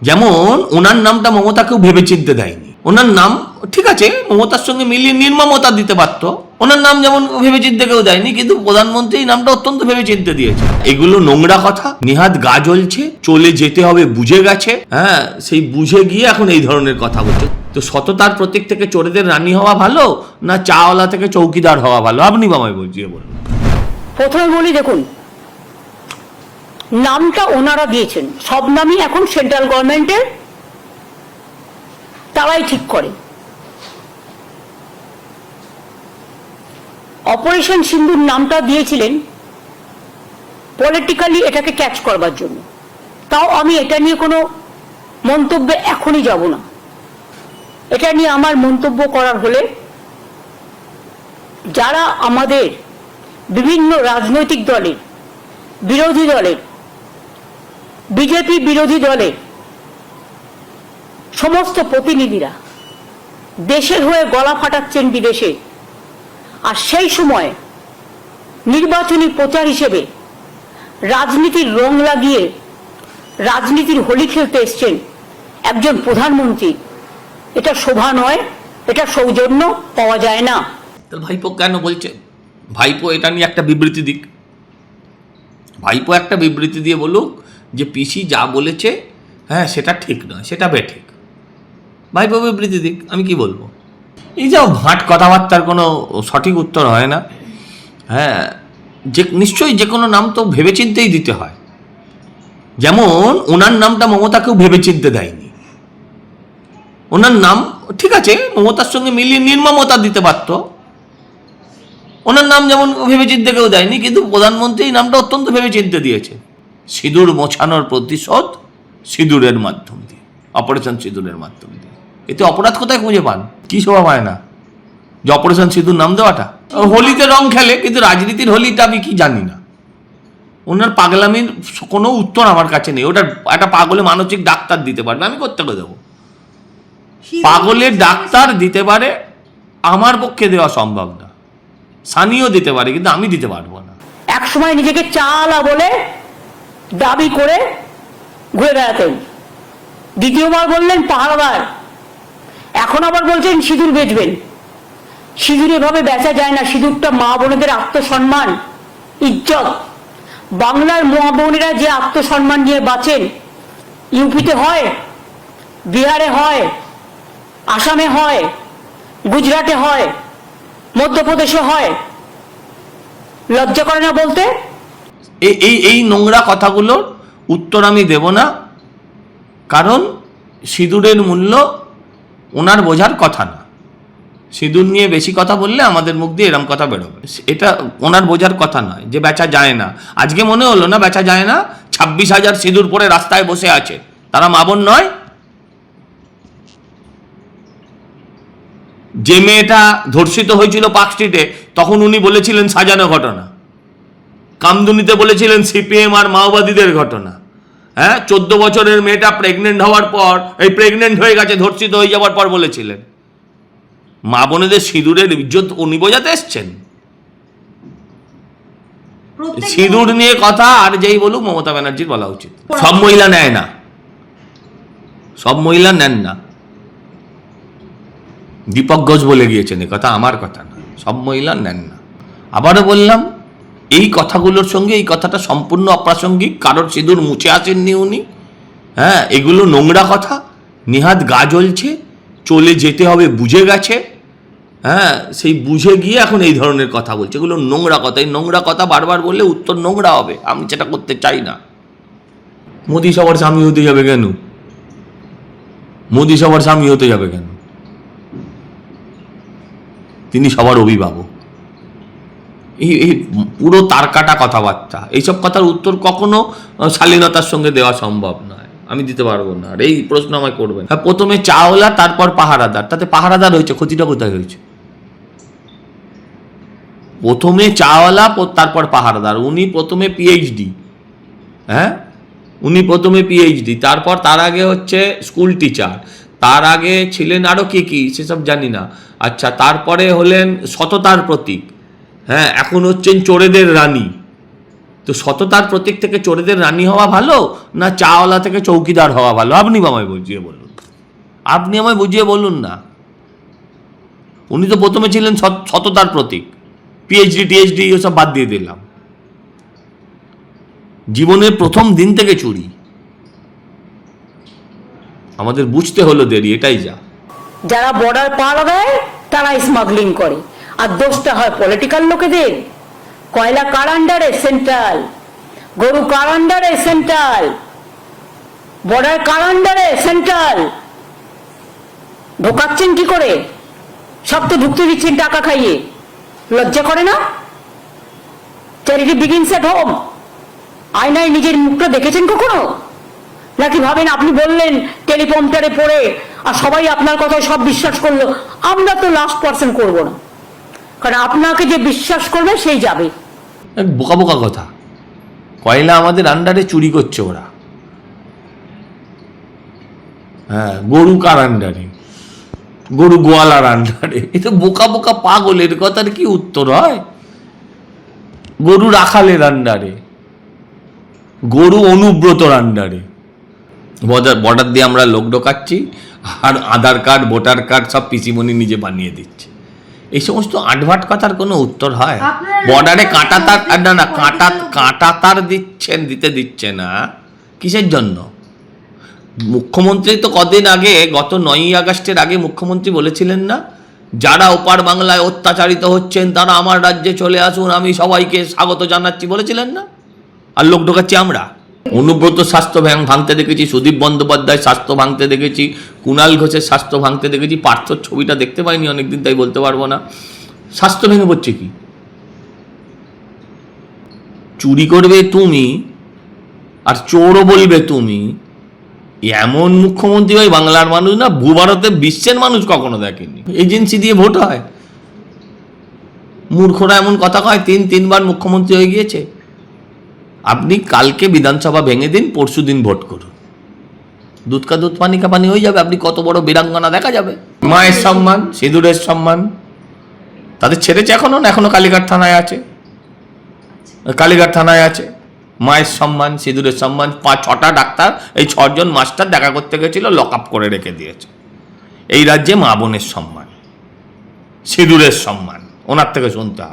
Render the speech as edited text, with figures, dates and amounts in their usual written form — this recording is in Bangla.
যেমন ওনার নামটা মমতাকেও ভেবে চিনতে দেয়নি। ওনার নাম ঠিক আছে মমতার সঙ্গে মিলিয়ে নির্মমতা দিতে পারত, ওনার নাম যেমন ভেবে চিনতে কেউ দেয়নি, কিন্তু প্রধানমন্ত্রী এই নামটা অত্যন্ত ভেবে চিনতে দিয়েছে। এগুলো নোংরা কথা, নেহাত গা জ্বলছে, চলে যেতে হবে বুঝে গেছে। হ্যাঁ, সেই বুঝে গিয়ে এখন এই ধরনের কথা বলছে। তো সততার প্রতীক থেকে চোরেদের রানী হওয়া ভালো না চাওয়ালা থেকে চৌকিদার হওয়া ভালো? আপনি বামায় বুঝিয়ে বলুন। প্রথমে বলি, দেখুন, নামটা ওনারা দিয়েছেন, সব নামই এখন সেন্ট্রাল গভর্নমেন্টের, তারাই ঠিক করে। অপারেশন সিন্দুর নামটা দিয়েছিলেন পলিটিক্যালি এটাকে ক্যাচ করবার জন্য। তাও আমি এটা নিয়ে কোনো মন্তব্যে এখনই যাব না। এটা নিয়ে আমার মন্তব্য করার হলে যারা আমাদের বিভিন্ন রাজনৈতিক দলের, বিরোধী দলের, বিজেপি বিরোধী দলের সমস্ত প্রতিনিধিরা দেশের হয়ে গলা ফাটাচ্ছেন বিদেশে, আর সেই সময় নির্বাচনী প্রচার হিসেবে রাজনীতির রং লাগিয়ে রাজনীতির হোলি খেলতে এসছেন একজন প্রধানমন্ত্রী, এটা শোভা নয়, এটা সৌজন্য পাওয়া যায় না। তাহলে ভাইপো কেন বলছে? ভাইপো এটা নিয়ে একটা বিবৃতি দিক, ভাইপো একটা বিবৃতি দিয়ে বলুক যে পিসি যা বলেছে হ্যাঁ সেটা ঠিক নয়, সেটা বেঠিক। ভাইপো বিবৃতি দিক, আমি কি বলবো? এই যে ভাট কথাবার্তার কোনো সঠিক উত্তর হয় না। হ্যাঁ, যে নিশ্চয়ই যে কোনো নাম তো ভেবেচিন্তেই দিতে হয়। যেমন ওনার নামটা মমতাকেও ভেবে চিনতে দেয়নি। ওনার নাম ঠিক আছে মমতার সঙ্গে মিলিয়ে নির্মমতা দিতে পারত, ওনার নাম যেমন ভেবে চিনতে কেউ দেয়নি, কিন্তু প্রধানমন্ত্রী এই নামটা অত্যন্ত ভেবে চিনতে দিয়েছে। সিঁদুর মোছানোর প্রতিশোধ সিঁদুরের মাধ্যম দিয়ে, অপারেশন সিঁদুরের মাধ্যম দিয়ে। এতে অপরাধ কোথায় খুঁজে পান? কি শোভা পায় না যে অপারেশন সিঁদুর নাম দেওয়াটা? হোলিতে রং খেলে, কিন্তু রাজনীতির হোলিটা আমি কি জানি না। ওনার পাগলামির কোনো উত্তর আমার কাছে নেই। ওটা একটা পাগলে মানসিক ডাক্তার দিতে পারবে, আমি কোত্থেকে দেবো? পাগলের ডাক্তার দিতে পারে, আমার পক্ষে দেওয়া সম্ভব না। সানিও দিতে পারে, কিন্তু আমি দিতে পারবো না। এক সময় নিজেকে চালা বলে দাবি করে ঘুরে বেড়াতেন, দ্বিতীয়বার বললেন পাহারাদার, এখন আবার বলছেন সিঁদুর বেচবেন। সিঁদুর এভাবে বেচা যায় না। সিঁদুরটা মা বোনেদের আত্মসম্মান, ইজ্জত। বাংলার মা বোনেরা যে আত্মসম্মান নিয়ে বাঁচেন, ইউপিতে হয়, বিহারে হয়, আসামে হয়, গুজরাটে হয়, মধ্যপ্রদেশে হয়, লজ্জা করে না বলতে? এই নোংরা কথাগুলোর উত্তর আমি দেব না, কারণ সিঁদুরের মূল্য ওনার বোঝার কথা না। সিঁদুর নিয়ে বেশি কথা বললে আমাদের মুখ দিয়ে এরম কথা বেরোবে, এটা ওনার বোঝার কথা নয় যে বেচা যায় না। আজকে মনে হলো না বেচা যায় না? 26,000 সিঁদুর পরে রাস্তায় বসে আছে, তারা মা বোন নয়? যে মেয়েটা ধর্ষিত হয়েছিল পার্ক স্ট্রিটে, তখন উনি বলেছিলেন সাজানো ঘটনা। কামদুনিতে বলেছিলেন সিপিএম আর মাওবাদীদের ঘটনা। হ্যাঁ, 14 বছরের মেয়েটা প্রেগনেন্ট হওয়ার পর, এই প্রেগনেন্ট হয়ে গেছে ধর্ষিত হয়ে যাওয়ার পর বলেছিলেন। মা বোনেদের সিঁদুরের ইজ্জত উনি বোঝাতে এসছেন? সিঁদুর নিয়ে কথা আর যেই বলুক মমতা ব্যানার্জির বলা উচিত। সব মহিলা নেয় না, সব মহিলা নেন না। দীপক ঘোষ বলে গিয়েছেন, এ কথা আমার কথা না, সব মহিলা নেন না। আবারও বললাম, এই কথাগুলোর সঙ্গে এই কথাটা সম্পূর্ণ অপ্রাসঙ্গিক। কারোর সিঁদুর মুছে আসেননি উনি। হ্যাঁ, এগুলো নোংরা কথা, নেহাত গা জ্বলছে, চলে যেতে হবে বুঝে গেছে। হ্যাঁ, সেই বুঝে গিয়ে এখন এই ধরনের কথা বলছে। এগুলো নোংরা কথা। এই নোংরা কথা বারবার বললে উত্তর নোংরা হবে, আমি সেটা করতে চাই না। মোদি সবার স্বামী হতে যাবে কেন? মোদি সবার স্বামী হতে যাবে কেন? তিনি সবার অভিভাবক। এই পুরো তারকাটা কথাবার্তা, এইসব কথার উত্তর কখনো শালীনতার সঙ্গে দেওয়া সম্ভব নয়, আমি দিতে পারবো না। আর এই প্রশ্ন আমায় করবেন। হ্যাঁ, প্রথমে চাওলা তারপর পাহারাদার, তাতে পাহারাদার হয়েছে, ক্ষতিটা কোথায় হয়েছে? প্রথমে চাওয়ালা তারপর পাহারাদার। উনি প্রথমে পিএইচডি, হ্যাঁ উনি প্রথমে পিএইচডি, তারপর তার আগে হচ্ছে স্কুল টিচার, তার আগে ছিলেন আরো কি সেসব জানি না। আচ্ছা, তারপরে হলেন সততার প্রতীক, হ্যাঁ এখন হচ্ছেন চোরেদের রানী। তো সততার প্রতীক থেকে চোরেদের রানী হওয়া ভালো, না চাওয়ালা থেকে চৌকিদার হওয়া ভালো? আপনি আমায় বুঝিয়ে বলুন, আপনি আমায় বুঝিয়ে বলুন না। উনি তো প্রথমে ছিলেন সততার প্রতীক, পিএইচডি টিএইচডি ওসব বাদ দিয়ে দিলাম, জীবনের প্রথম দিন থেকে চুরি। আমাদের বুঝতে হলো দেরি, এটাই যা। যারা বর্ডার পার দেয় তারা স্মাগলিং করে, আর দোষটা হয় পলিটিক্যাল লোকেদের। কয়লা কার আন্ডারে? সেন্ট্রাল। গরু কার আন্ডারে? সেন্ট্রাল। বর্ডার কার আন্ডারে? সেন্ট্রাল। ঢোকাচ্ছেন কি করে? সব তো ঢুকতে দিচ্ছেন টাকা খাইয়ে। লজ্জা করে না? Charity begins at home. আয়নায় নিজের মুখটা দেখেছেন কখনো? নাকি ভাবেন আপনি বললেন টেলিপ্রম্পটারে পড়ে আর সবাই আপনার কথায় সব বিশ্বাস করলো? আমরা তো লাস্ট পার্সন করবো না, কারণ আপনাকে যে বিশ্বাস করবে সেই যাবে। বোকা বোকা কথা। কয়লা আমাদের আন্ডারে চুরি করছে ওরা। হ্যাঁ, গরু কার আন্ডারে? গরু গোয়ালার আন্ডারে। এ তো বোকা বোকা পাগলের কথার কি উত্তর হয়? গরু রাখালের আন্ডারে, গরু অনুব্রতর আন্ডারে। বর্ডার দিয়ে আমরা লোক ঢোকাচ্ছি, আর আধার কার্ড ভোটার কার্ড সব পিসিমণি নিজে বানিয়ে দিচ্ছে। এই সমস্ত আটভাট কথার কোনো উত্তর হয়? বর্ডারে কাঁটা তার, না কাঁটা তার দিতে দিচ্ছে না, কিসের জন্য? মুখ্যমন্ত্রী তো কদিন আগে, গত 9ই আগস্টের আগে মুখ্যমন্ত্রী বলেছিলেন না, যারা ওপার বাংলায় অত্যাচারিত হচ্ছেন তারা আমার রাজ্যে চলে আসুন, আমি সবাইকে স্বাগত জানাচ্ছি, বলেছিলেন না? আর লোক ঢোকাচ্ছি আমরা। অনুব্রত স্বাস্থ্য ভাঙতে দেখেছি, সুদীপ বন্দ্যোপাধ্যায় স্বাস্থ্য ভাঙতে দেখেছি, কুণাল ঘোষের স্বাস্থ্য ভাঙতে দেখেছি। পার্থর ছবিটা দেখতে পাইনি অনেকদিন, তাই বলতে পারবো না। স্বাস্থ্য ভেঙে পড়ছে কি? চুরি করবে তুমি আর চোরও বলবে তুমি, এমন মুখ্যমন্ত্রী হয় বাংলার মানুষ না, ভূভারতে বিশ্বের মানুষ কখনো দেখেনি। এজেন্সি দিয়ে ভোট হয়, মূর্খরা এমন কথা কয়। তিনবার মুখ্যমন্ত্রী হয়ে গিয়েছে। আপনি কালকে বিধানসভা ভেঙে দিন, পরশু দিন ভোট করুন, দুধ কা দুধ পানি কা পানি হয়ে যাবে। আপনি কত বড় বীরাঙ্গনা দেখা যাবে। মায়ের সম্মান, সিঁদুরের সম্মান তাদের ছেড়েছে এখনো না? এখনো কালীঘাট থানায় আছে, কালীঘাট থানায় আছে। মায়ের সম্মান, সিঁদুরের সম্মান। 5-6টা ডাক্তার, এই 6 জন মাস্টার দেখা করতে গেছিল, লক আপ করে রেখে দিয়েছে। এই রাজ্যে মা বোনের সম্মান, সিঁদুরের সম্মান ওনার থেকে শুনতে হবে।